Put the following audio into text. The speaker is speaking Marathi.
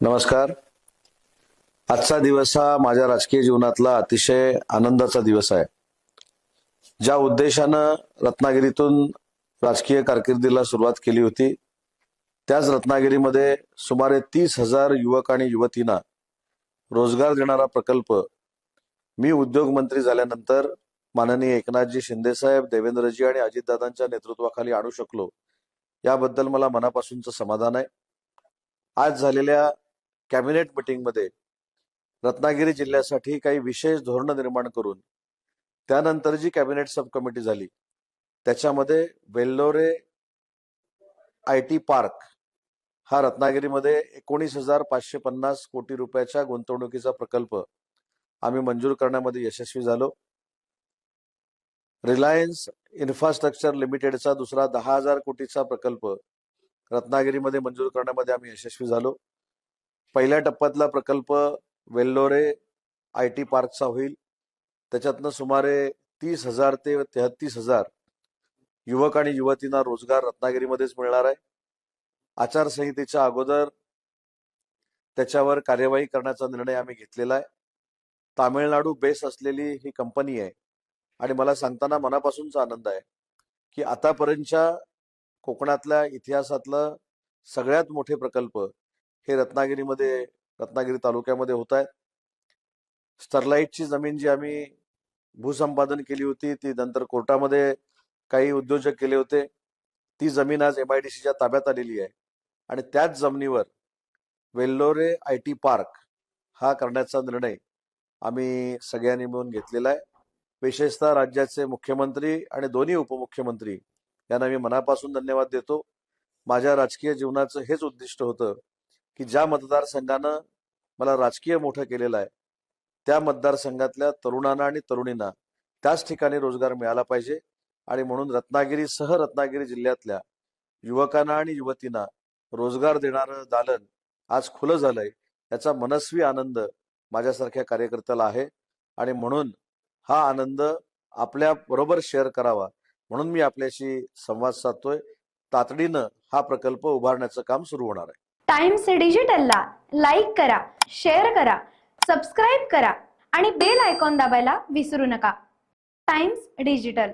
नमस्कार. आजचा दिवस हा माझ्या राजकीय जीवनातला अतिशय आनंदाचा दिवस आहे. ज्या उद्देशानं रत्नागिरीतून राजकीय कारकिर्दीला सुरुवात केली होती, त्याच रत्नागिरीमध्ये सुमारे 30,000 युवक आणि युवतींना रोजगार देणारा प्रकल्प मी उद्योगमंत्री झाल्यानंतर माननीय एकनाथजी शिंदेसाहेब, देवेंद्रजी आणि अजितदादांच्या नेतृत्वाखाली आणू शकलो, याबद्दल मला मनापासूनचं समाधान आहे. आज झालेल्या कॅबिनेट मीटिंगमध्ये रत्नागिरी जिल्ह्यासाठी काही विशेष धोरणं निर्माण करून त्यानंतर जी कॅबिनेट सब कमिटी झाली त्याच्यामध्ये वेल्लोरे IT पार्क हा रत्नागिरीमध्ये 19,550 कोटी रुपयाच्या गुंतवणुकीचा प्रकल्प आम्ही मंजूर करण्यामध्ये यशस्वी झालो. रिलायन्स इन्फ्रास्ट्रक्चर लिमिटेडचा दुसरा 10,000 कोटीचा प्रकल्प रत्नागिरीमध्ये मंजूर करण्यामध्ये आम्ही यशस्वी झालो. पहिल्या टप्प्यातला प्रकल्प वेल्लोरे IT पार्कचा होईल. त्याच्यातनं सुमारे 30,000 ते 33,000 युवक आणि युवतींना रोजगार रत्नागिरीमध्येच मिळणार आहे. आचारसंहितेच्या अगोदर त्याच्यावर कार्यवाही करण्याचा निर्णय आम्ही घेतलेला आहे. तामिळनाडू बेस असलेली ही कंपनी आहे आणि मला सांगताना मनापासूनचा आनंद आहे की आतापर्यंतच्या कोकणातल्या इतिहासातलं सगळ्यात मोठे प्रकल्प हे रत्नागिरी तालुक्यामध्ये होत आहेत. स्टरलाइटची जमीन जी आम्ही भूसंपादन केली होती ती नंतर कोर्टामध्ये काही उद्योजक केले होते, ती जमीन आज MIDCच्या ताब्यात आलेली आहे आणि त्याच जमिनीवर वेल्लोरे IT पार्क हा करण्याचा निर्णय आम्ही सगळ्यांनी मिळून घेतलेला आहे. विशेषतः राज्याचे मुख्यमंत्री आणि दोन्ही उपमुख्यमंत्री यांना मी मनापासून धन्यवाद देतो. माझ्या राजकीय जीवनाचं हेच उद्दिष्ट होतं की ज्या मतदारसंघानं मला राजकीय मोठं केलेलं आहे त्या मतदारसंघातल्या तरुणांना आणि तरुणींना त्याच ठिकाणी रोजगार मिळाला पाहिजे आणि म्हणून रत्नागिरी जिल्ह्यातल्या युवकांना आणि युवतींना रोजगार देणारं दालन आज खुलं झालंय, याचा मनस्वी आनंद माझ्यासारख्या कार्यकर्त्याला आहे आणि म्हणून हा आनंद आपल्या बरोबर शेअर करावा म्हणून मी आपल्याशी संवाद साधतोय. तातडीनं हा प्रकल्प उभारण्याचं काम सुरू होणार आहे. टाइम्स डिजिटलला लाईक करा, शेअर करा, सबस्क्राईब करा आणि बेल आयकॉन दाबायला विसरू नका. Times digital.